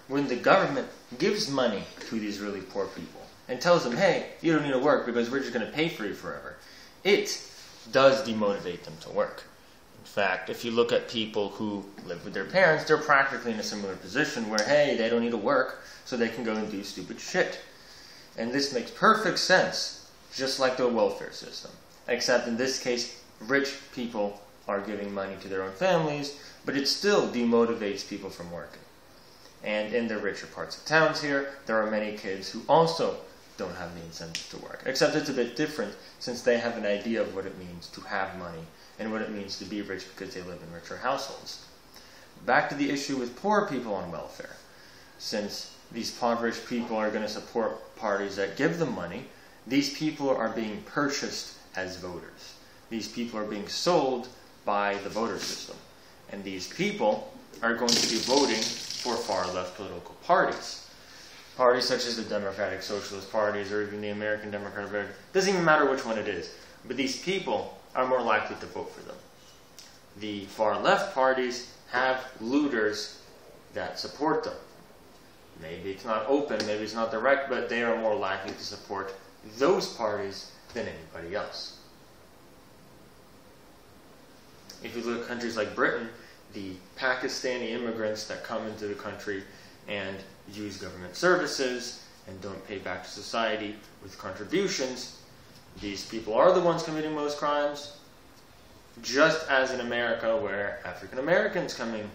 when the government gives money to these really poor people and tells them, hey, you don't need to work because we're just going to pay for you forever, it does demotivate them to work. In fact, if you look at people who live with their parents, they're practically in a similar position where, hey, they don't need to work, so they can go and do stupid shit. And this makes perfect sense, just like the welfare system. Except in this case, rich people are giving money to their own families, but it still demotivates people from working. And in the richer parts of towns here, there are many kids who also don't have the incentive to work. Except it's a bit different, since they have an idea of what it means to have money and what it means to be rich because they live in richer households. Back to the issue with poor people on welfare. Since these impoverished people are going to support parties that give them money, these people are being purchased as voters. These people are being sold by the voter system. And these people are going to be voting for far-left political parties. Parties such as the Democratic Socialist parties or even the American Democratic Party. Doesn't even matter which one it is. But these people are more likely to vote for them. The far-left parties have looters that support them. Maybe it's not open, maybe it's not direct, but they are more likely to support those parties than anybody else. If you look at countries like Britain, the Pakistani immigrants that come into the country and use government services and don't pay back to society with contributions, these people are the ones committing most crimes, just as in America where African Americans come in.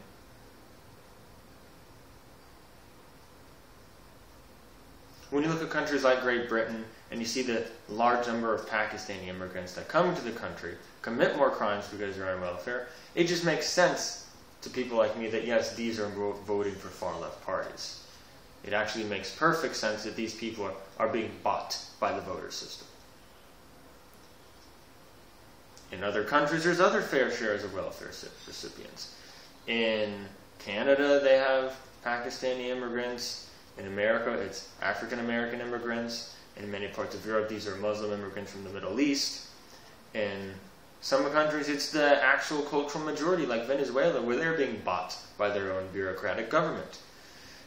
When you look at countries like Great Britain and you see the large number of Pakistani immigrants that come into the country, commit more crimes because they're on welfare, it just makes sense to people like me that yes, these are voting for far-left parties. It actually makes perfect sense that these people are being bought by the voter system. In other countries, there's other fair shares of welfare recipients. In Canada, they have Pakistani immigrants. In America, it's African American immigrants. In many parts of Europe, these are Muslim immigrants from the Middle East. In some countries, it's the actual cultural majority, like Venezuela, where they're being bought by their own bureaucratic government.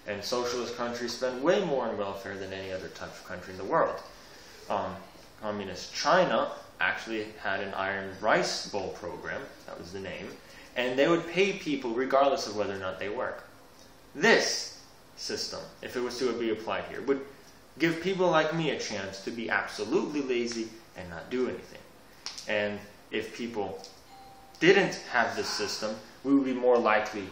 And socialist countries spend way more on welfare than any other type of country in the world. Communist China actually had an iron rice bowl program, that was the name, and they would pay people regardless of whether or not they work. This system, if it was to be applied here, would give people like me a chance to be absolutely lazy and not do anything. And if people didn't have this system, we would be more likely